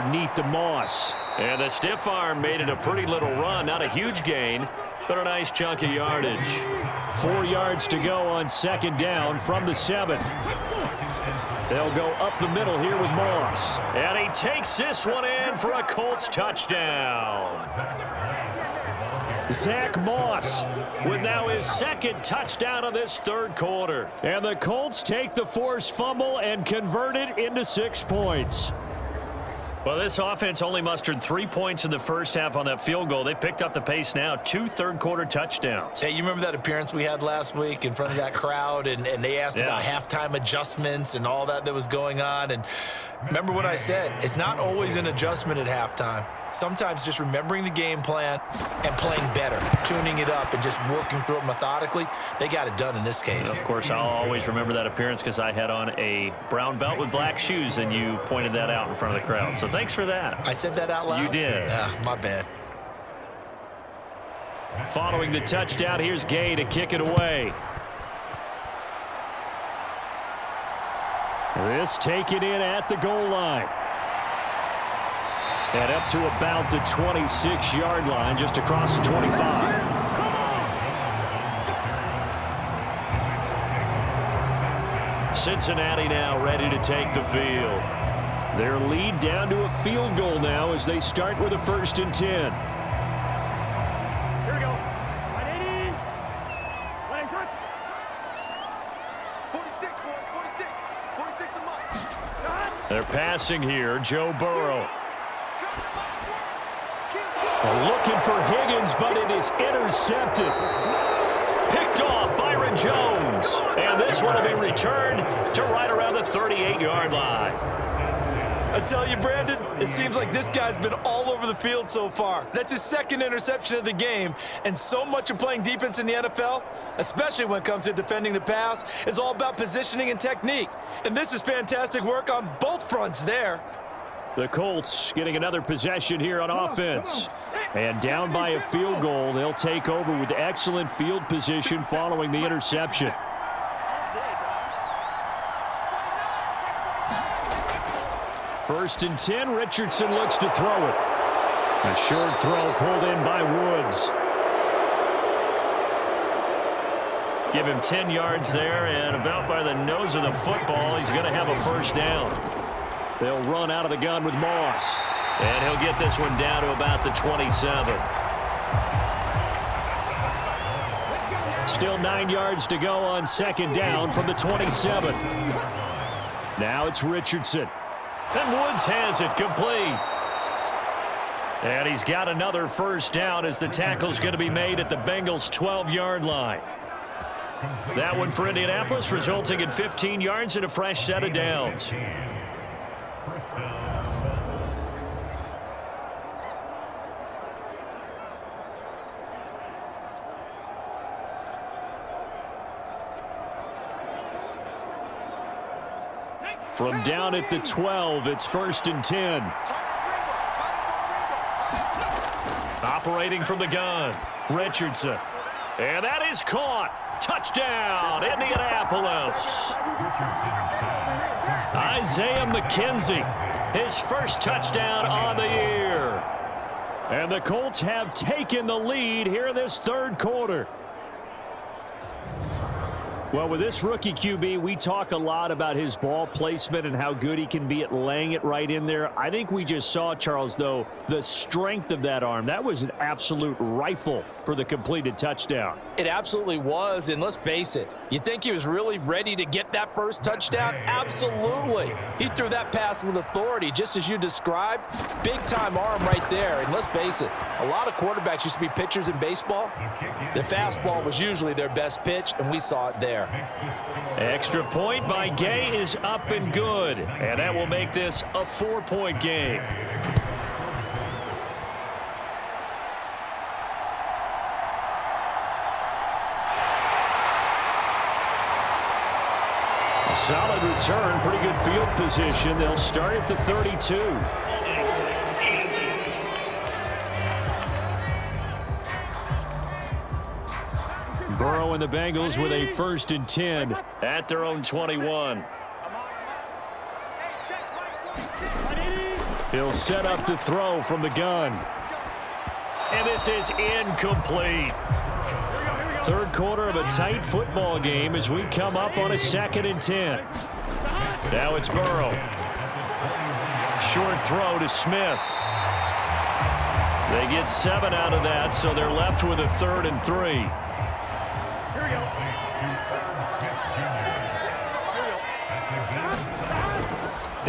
underneath to Moss. And the stiff arm made it a pretty little run. Not a huge gain, but a nice chunk of yardage. 4 yards to go on second down from the 7. They'll go up the middle here with Moss. And he takes this one in for a Colts touchdown. Zach Moss with now his second touchdown of this third quarter. And the Colts take the forced fumble and convert it into 6 points. Well, this offense only mustered 3 points in the first half on that field goal. They picked up the pace now. 2 third-quarter touchdowns. Hey, you remember that appearance we had last week in front of that crowd, and they asked about halftime adjustments and all that was going on. And remember what I said. It's not always an adjustment at halftime. Sometimes just remembering the game plan and playing better, tuning it up and just working through it methodically. They got it done in this case. Of course, I'll always remember that appearance because I had on a brown belt with black shoes, and you pointed that out in front of the crowd. So thanks for that. I said that out loud? You did. My bad. Following the touchdown, here's Gay to kick it away. This taken in at the goal line. And up to about the 26-yard line, just across the 25. Cincinnati now ready to take the field. Their lead down to a field goal now as they start with a 1st and 10. Here we go. 180. 46, 46 to Mike. They're passing here. Joe Burrow. Looking for Higgins, but it is intercepted. Picked off Byron Jones. And this one will be returned to right around the 38-yard line. I tell you, Brandon, it seems like this guy's been all over the field so far. That's his 2nd interception of the game. And so much of playing defense in the NFL, especially when it comes to defending the pass, is all about positioning and technique. And this is fantastic work on both fronts there. The Colts getting another possession here on offense. And down by a field goal, they'll take over with excellent field position following the interception. First and 10, Richardson looks to throw it. A short throw pulled in by Woods. Give him 10 yards there, and about by the nose of the football, he's going to have a first down. They'll run out of the gun with Moss. And he'll get this one down to about the 27. Still 9 yards to go on second down from the 27. Now it's Richardson. And Woods has it complete. And he's got another first down as the tackle's going to be made at the Bengals' 12-yard line. That one for Indianapolis, resulting in 15 yards and a fresh set of downs. From down at the 12, it's 1st and 10. Operating from the gun, Richardson. And that is caught. Touchdown, Indianapolis. Isaiah McKenzie, his first touchdown on the year. And the Colts have taken the lead here in this third quarter. Well, with this rookie QB, we talk a lot about his ball placement and how good he can be at laying it right in there. I think we just saw, Charles, though, the strength of that arm. That was an absolute rifle for the completed touchdown. It absolutely was, and let's face it, you think he was really ready to get that first touchdown? Absolutely. He threw that pass with authority, just as you described. Big-time arm right there, and let's face it, a lot of quarterbacks used to be pitchers in baseball. The fastball was usually their best pitch, and we saw it there. Extra point by Gay is up and good, and that will make this a 4-point game. A solid return, pretty good field position. They'll start at the 32. Burrow and the Bengals with a 1st and 10 at their own 21. He'll set up to throw from the gun. And this is incomplete. Third quarter of a tight football game as we come up on a 2nd and 10. Now it's Burrow. Short throw to Smith. They get 7 out of that, so they're left with a 3rd and 3.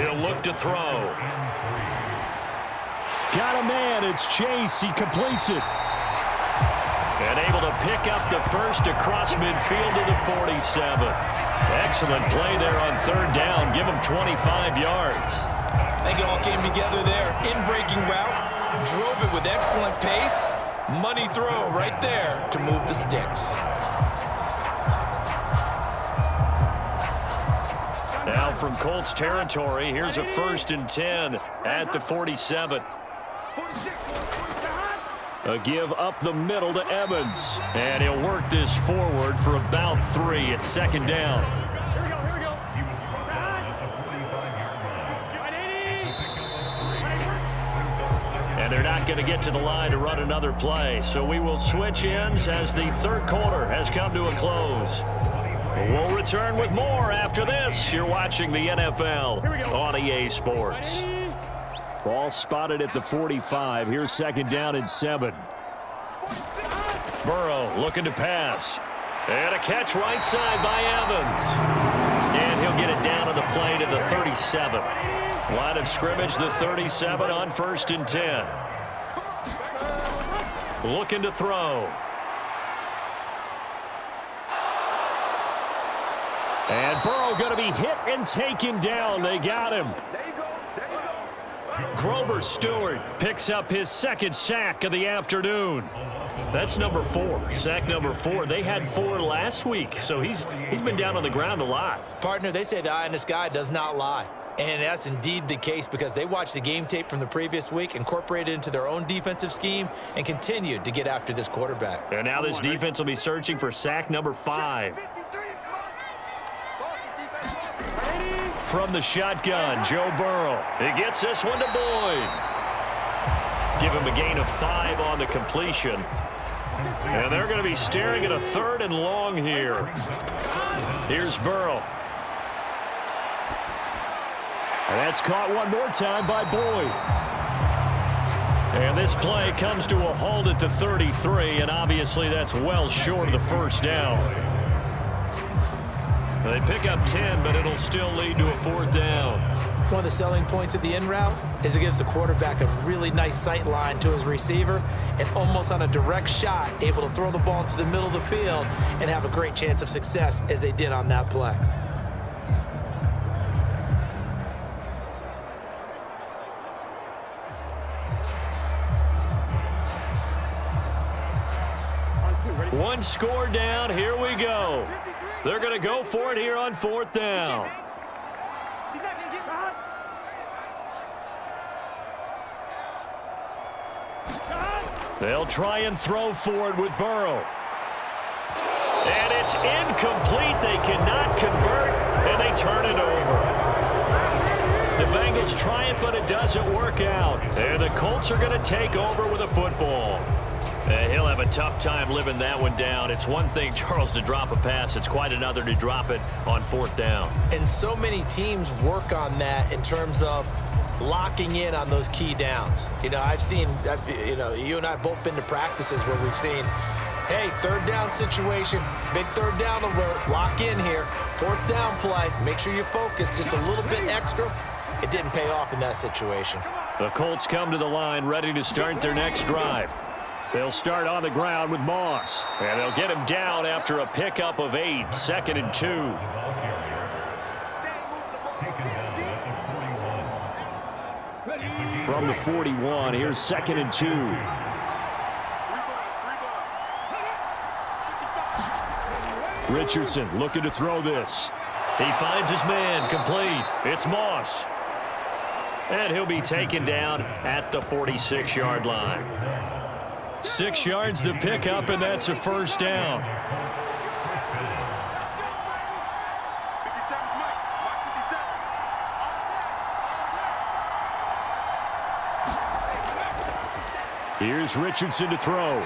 He'll look to throw. Got a man. It's Chase. He completes it. And able to pick up the first across midfield to the 47. Excellent play there on 3rd down. Give him 25 yards. I think it all came together there. In-breaking route. Drove it with excellent pace. Money throw right there to move the sticks. Now from Colts territory, here's a 1st and 10 at the 47. A give up the middle to Evans. And he'll work this forward for about 3 at 2nd down. And they're not going to get to the line to run another play. So we will switch ends as the 3rd quarter has come to a close. We'll return with more after this. You're watching the NFL on EA Sports. Ball spotted at the 45. Here's 2nd down and 7. Burrow looking to pass. And a catch right side by Evans. And he'll get it down to the play to the 37. Line of scrimmage, the 37 on 1st and 10. Looking to throw. And Burrow going to be hit and taken down. They got him. Grover Stewart picks up his 2nd sack of the afternoon. That's number 4, sack number 4. They had 4 last week, so he's been down on the ground a lot. Partner, they say the eye in the sky does not lie. And that's indeed the case because they watched the game tape from the previous week, incorporated it into their own defensive scheme, and continued to get after this quarterback. And now this defense will be searching for sack number 5. From the shotgun, Joe Burrow. He gets this one to Boyd. Give him a gain of 5 on the completion. And they're going to be staring at a 3rd and long here. Here's Burrow. And that's caught one more time by Boyd. And this play comes to a halt at the 33, and obviously that's well short of the 1st down. They pick up 10, but it'll still lead to a 4th down. One of the selling points of the in route is it gives the quarterback a really nice sight line to his receiver and almost on a direct shot able to throw the ball into the middle of the field and have a great chance of success as they did on that play. One score down. Here we go. They're going to go for it here on 4th down. They'll try and throw for it with Burrow. And it's incomplete. They cannot convert, and they turn it over. The Bengals try it, but it doesn't work out. And the Colts are going to take over with a football. And he'll have a tough time living that one down. It's one thing, Charles, to drop a pass. It's quite another to drop it on 4th down. And so many teams work on that in terms of locking in on those key downs. You know, you and I both been to practices where we've seen, hey, 3rd down situation, big 3rd down alert, lock in here, 4th down play, make sure you focus just a little bit extra. It didn't pay off in that situation. The Colts come to the line ready to start their next drive. They'll start on the ground with Moss. And they'll get him down after a pickup of 8, 2nd and 2. From the 41, here's 2nd and 2. Richardson looking to throw this. He finds his man, complete. It's Moss. And he'll be taken down at the 46-yard line. 6 yards the pickup, and that's a 1st down. Here's Richardson to throw.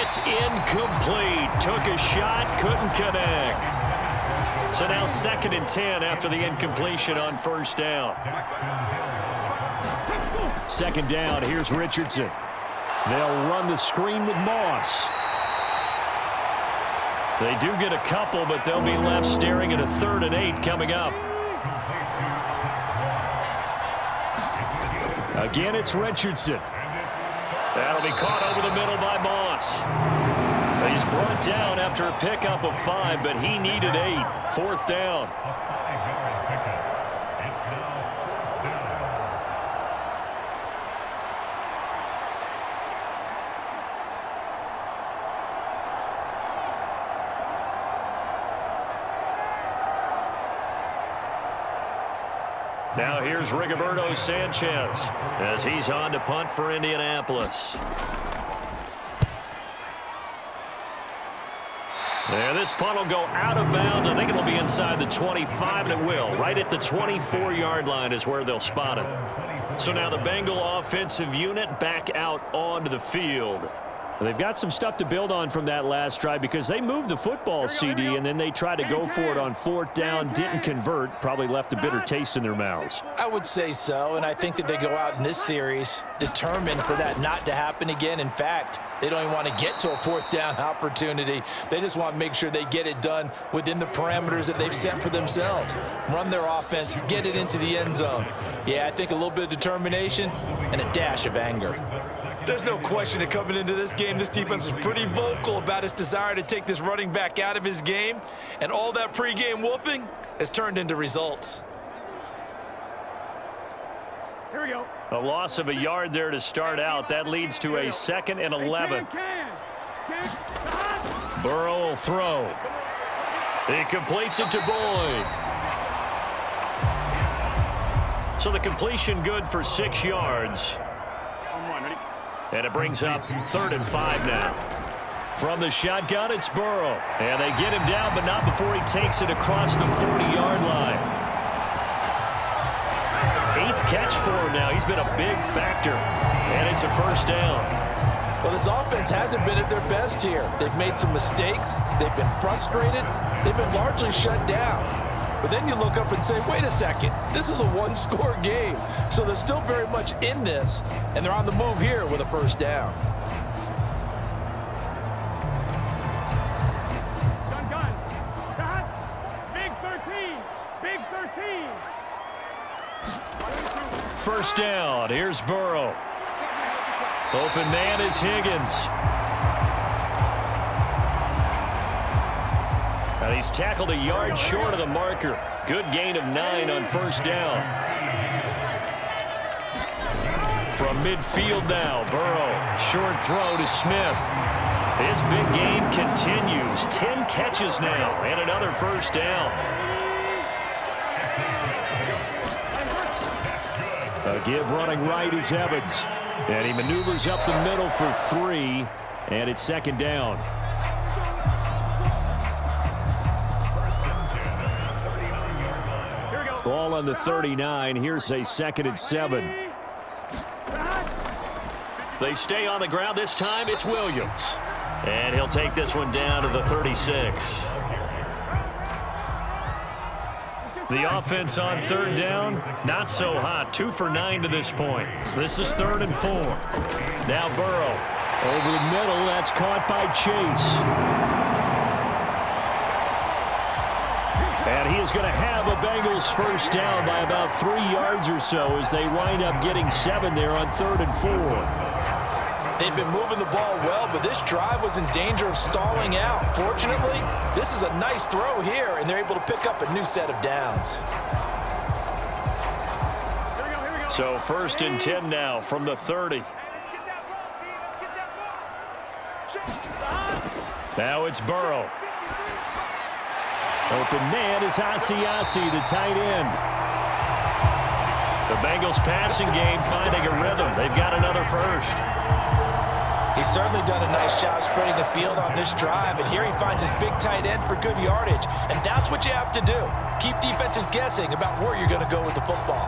It's incomplete. Took a shot, couldn't connect. So now 2nd and 10 after the incompletion on first down. 2nd down, here's Richardson. They'll run the screen with Moss. They do get a couple, but they'll be left staring at a 3rd and 8 coming up. Again, it's Richardson. That'll be caught over the middle by Moss. He's brought down after a pickup of 5, but he needed 8. 4th down. Now here's Rigoberto Sanchez as he's on to punt for Indianapolis. And this punt will go out of bounds. I think it'll be inside the 25, and it will. Right at the 24-yard line is where they'll spot it. So now the Bengal offensive unit back out onto the field. They've got some stuff to build on from that last drive because they moved the football, CD, and then they tried to go for it on 4th down, didn't convert, probably left a bitter taste in their mouths. I would say so, and I think that they go out in this series determined for that not to happen again. In fact, they don't even want to get to a 4th down opportunity. They just want to make sure they get it done within the parameters that they've set for themselves. Run their offense, get it into the end zone. Yeah, I think a little bit of determination and a dash of anger. There's no question that coming into this game, this defense was pretty vocal about its desire to take this running back out of his game, and all that pregame wolfing has turned into results. Here we go. A loss of a yard there to start out. That leads to a 2nd and 11. Burrow will throw. He completes it to Boyd. So the completion good for 6 yards. And it brings up 3rd and 5 now. From the shotgun, it's Burrow. And they get him down, but not before he takes it across the 40-yard line. 8th catch for him now. He's been a big factor. And it's a 1st down. Well, this offense hasn't been at their best here. They've made some mistakes. They've been frustrated. They've been largely shut down. But then you look up and say, wait a second, this is a 1-score game. So they're still very much in this, and they're on the move here with a 1st down. Gun. Cut. Big 13. Big 13. 1st down. Here's Burrow. Open man is Higgins. And he's tackled a yard short of the marker. Good gain of 9 on 1st down. From midfield now, Burrow. Short throw to Smith. His big game continues. 10 catches now and another 1st down. A give running right is Evans. And he maneuvers up the middle for 3. And it's 2nd down. Ball on the 39. Here's a 2nd and 7. They stay on the ground. This time it's Williams. And he'll take this one down to the 36. The offense on 3rd down, not so hot. 2 for 9 to this point. This is 3rd and 4. Now Burrow. Over the middle, that's caught by Chase. And he is going to have a Bengals 1st down by about 3 yards or so as they wind up getting 7 there on 3rd and 4. They've been moving the ball well, but this drive was in danger of stalling out. Fortunately, this is a nice throw here, and they're able to pick up a new set of downs. Here we go. So 1st and 10 now from the 30. Now it's Burrow. Open man is Asiasi, the tight end. The Bengals passing game finding a rhythm. They've got another 1st. He's certainly done a nice job spreading the field on this drive, and here he finds his big tight end for good yardage. And that's what you have to do. Keep defenses guessing about where you're going to go with the football.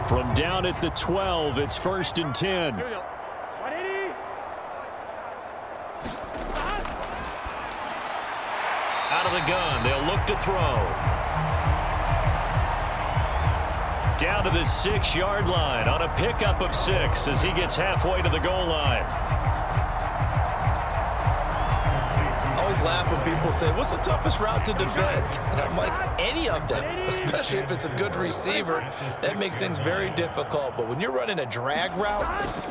From down at the 12, it's 1st and 10. Here we go. 180. Out of the gun, they'll look to throw. Down to the 6-yard line on a pickup of 6 as he gets halfway to the goal line. I always laugh when people say, what's the toughest route to defend? And I'm like, any of them, especially if it's a good receiver. That makes things very difficult. But when you're running a drag route,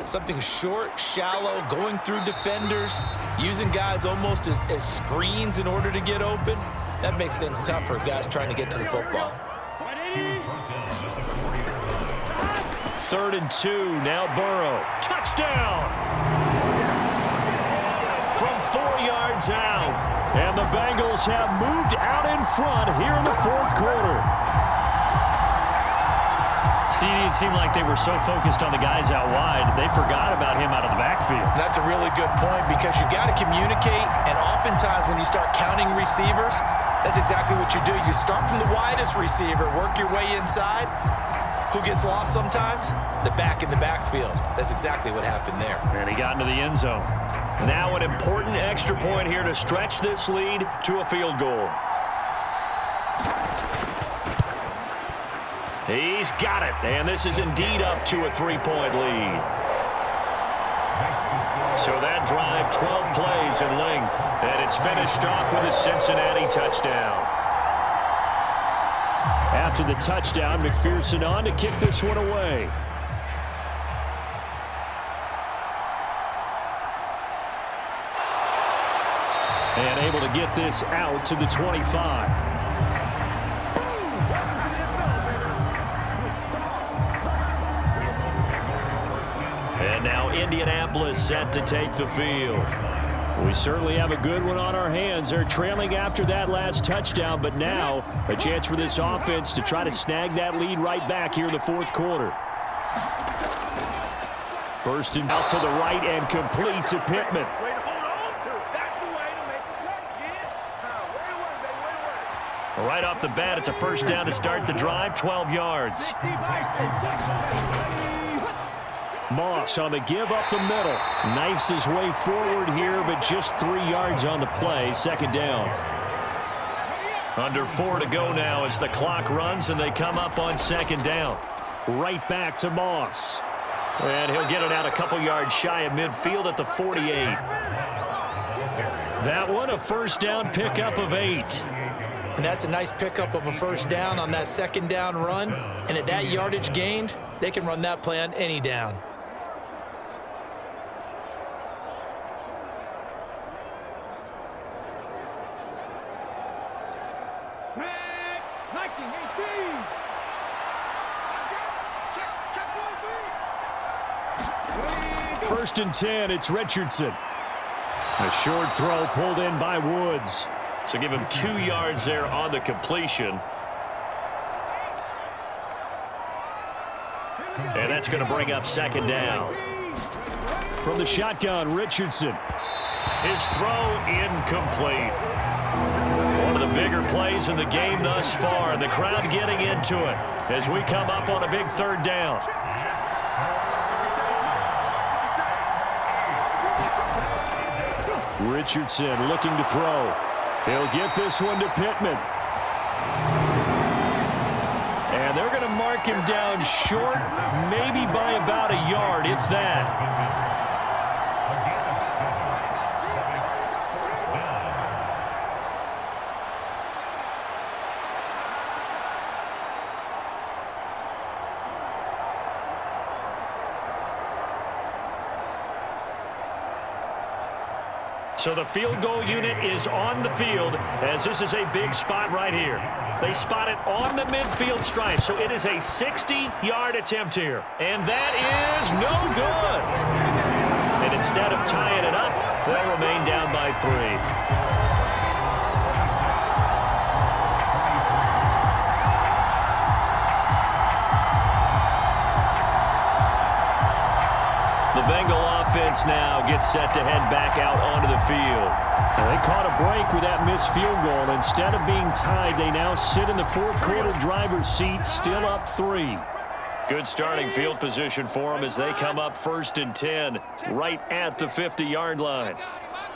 something short, shallow, going through defenders, using guys almost as screens in order to get open, that makes things tough for guys trying to get to the football. 3rd and 2, now Burrow. Touchdown! From 4 yards out. And the Bengals have moved out in front here in the 4th quarter. See, it seemed like they were so focused on the guys out wide, they forgot about him out of the backfield. That's a really good point because you got to communicate, and oftentimes when you start counting receivers, that's exactly what you do. You start from the widest receiver, work your way inside. Who gets lost sometimes? The back in the backfield. That's exactly what happened there. And he got into the end zone. Now an important extra point here to stretch this lead to a field goal. He's got it, and this is indeed up to a 3-point lead. So that drive, 12 plays in length, and it's finished off with a Cincinnati touchdown. After the touchdown, McPherson on to kick this one away. And able to get this out to the 25. And now Indianapolis set to take the field. We certainly have a good one on our hands. They're trailing after that last touchdown, but now a chance for this offense to try to snag that lead right back here in the 4th quarter. 1st and out to the right and complete to Pittman. Way to hold on to it. That's the way to make the play, kid. Way to work, baby. Way to work. Right off the bat, it's a 1st down to start the drive, 12 yards. Moss on the give up the middle. Knifes his way forward here, but just 3 yards on the play. 2nd down. Under 4 to go now as the clock runs and they come up on 2nd down. Right back to Moss. And he'll get it out a couple yards shy of midfield at the 48. That one, a 1st down pickup of 8. And that's a nice pickup of a 1st down on that 2nd down run. And at that yardage gained, they can run that play on any down. First and 10, it's Richardson. A short throw pulled in by Woods. So give him 2 yards there on the completion. And that's going to bring up 2nd down. From the shotgun, Richardson. His throw incomplete. One of the bigger plays in the game thus far. And the crowd getting into it as we come up on a big 3rd down. Richardson looking to throw. He'll get this one to Pittman. And they're going to mark him down short, maybe by about a yard, if that. So the field goal unit is on the field as this is a big spot right here. They spot it on the midfield stripe, so it is a 60-yard attempt here. And that is no good. And instead of tying it up, they'll remain down by 3. The Bengal offense now gets set to head back out onto the field. Well, they caught a break with that missed field goal. Instead of being tied, they now sit in the 4th quarter driver's seat, still up 3. Good starting field position for them as they come up 1st and 10 right at the 50-yard line.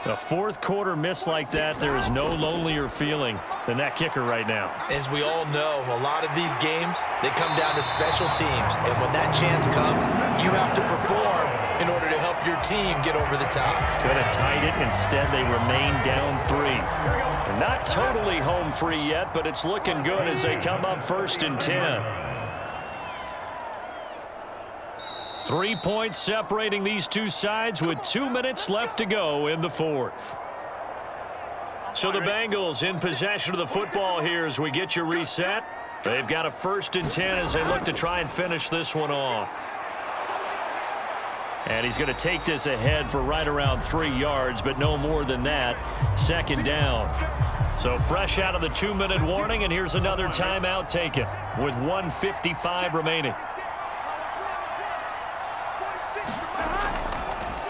A fourth quarter miss like that, there is no lonelier feeling than that kicker right now. As we all know, a lot of these games, they come down to special teams. And when that chance comes, you have to perform in order to help your team get over the top. Could have tied it. Instead, they remain down 3. They're not totally home free yet, but it's looking good as they come up 1st and 10. 3 points separating these two sides with 2 minutes left to go in the 4th. So the Bengals in possession of the football here as we get you reset. They've got a 1st and 10 as they look to try and finish this one off. And he's going to take this ahead for right around 3 yards, but no more than that. 2nd down. So fresh out of the 2-minute warning, and here's another timeout taken with 1:55 remaining.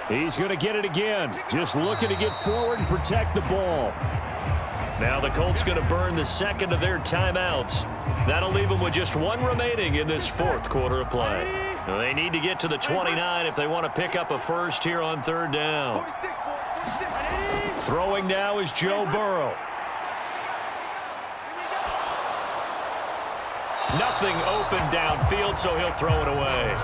He's going to get it again. Just looking to get forward and protect the ball. Now the Colts going to burn the 2nd of their timeouts. That'll leave them with just 1 remaining in this 4th quarter of play. They need to get to the 29 if they want to pick up a first here on 3rd down. Throwing now is Joe Burrow. Nothing open downfield, so he'll throw it away.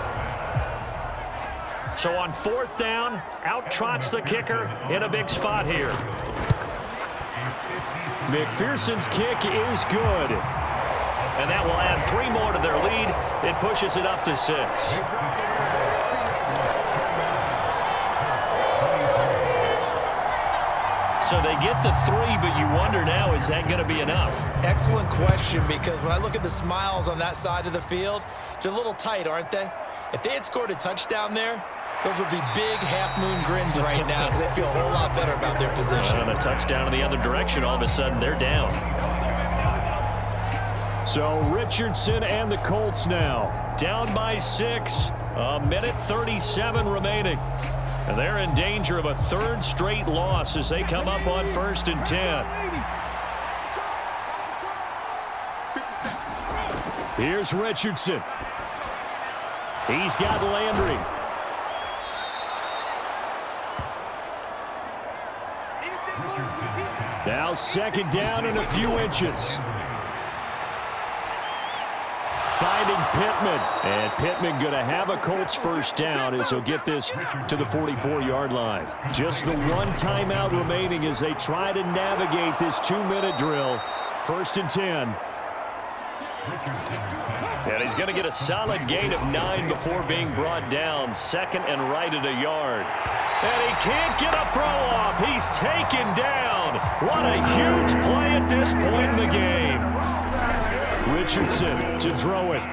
So on 4th down, out trots the kicker in a big spot here. McPherson's kick is good. And that will add 3 more to their lead. It pushes it up to 6. So they get the 3, but you wonder now, is that going to be enough? Excellent question, because when I look at the smiles on that side of the field, they're a little tight, aren't they? If they had scored a touchdown there, those would be big half-moon grins right now because they feel a whole lot better about their position. And a touchdown in the other direction, all of a sudden they're down. So Richardson and the Colts now Down by 6, 1:37 remaining. And they're in danger of a 3rd straight loss as they come up on 1st and 10. Here's Richardson. He's got Landry. Now 2nd down and a few inches. Finding Pittman. And Pittman going to have a Colts 1st down as he'll get this to the 44-yard line. Just the 1 timeout remaining as they try to navigate this 2-minute drill. 1st and 10. And he's going to get a solid gain of 9 before being brought down. 2nd and right at a yard. And he can't get a throw off. He's taken down. What a huge play at this point in the game. Richardson to throw it.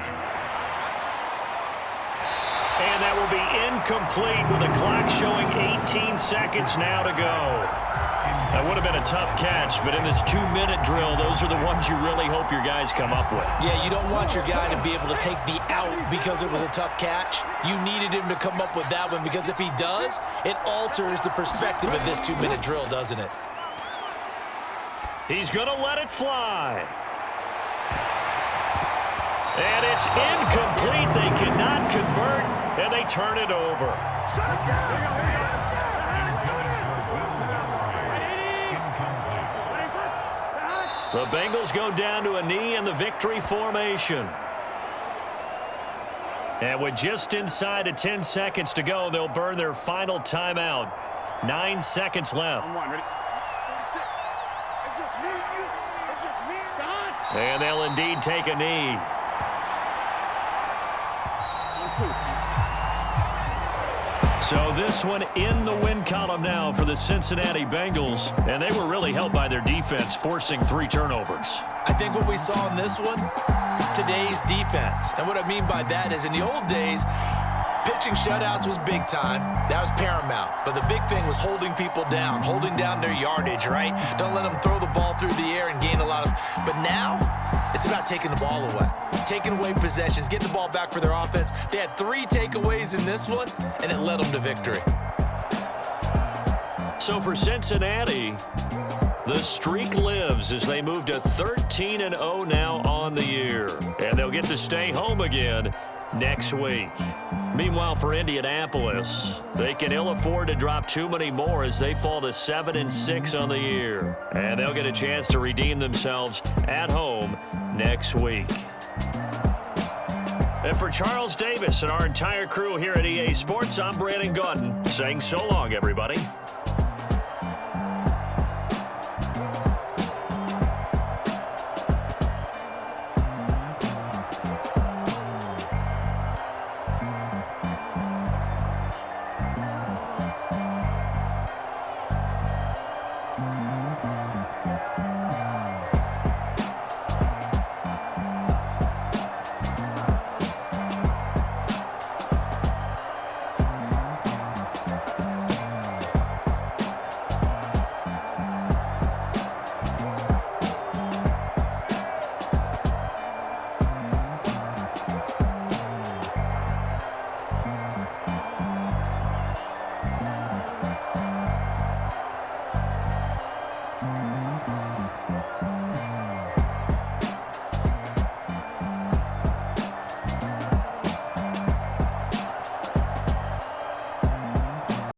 And that will be incomplete with the clock showing 18 seconds now to go. That would have been a tough catch, but in this 2-minute drill, those are the ones you really hope your guys come up with. Yeah, you don't want your guy to be able to take the out because it was a tough catch. You needed him to come up with that one because if he does, it alters the perspective of this 2-minute drill, doesn't it? He's going to let it fly. And it's incomplete. They cannot convert, and they turn it over. The Bengals go down to a knee in the victory formation. And with just inside of 10 seconds to go, they'll burn their final timeout. 9 seconds left. And they'll indeed take a knee. So this one in the win column now for the Cincinnati Bengals. And they were really helped by their defense, forcing 3 turnovers. I think what we saw in this one, today's defense. And what I mean by that is in the old days, pitching shutouts was big time. That was paramount. But the big thing was holding people down, holding down their yardage, right? Don't let them throw the ball through the air and gain a lot of... But now, it's about taking the ball away. Taking away possessions, getting the ball back for their offense. They had 3 takeaways in this one, and it led them to victory. So for Cincinnati, the streak lives as they move to 13-0 now on the year. And they'll get to stay home again next week. Meanwhile, for Indianapolis, they can ill afford to drop too many more as they fall to 7-6 on the year. And they'll get a chance to redeem themselves at home next week. And for Charles Davis and our entire crew here at EA Sports, I'm Brandon Gaudin saying so long, everybody. Mm-hmm.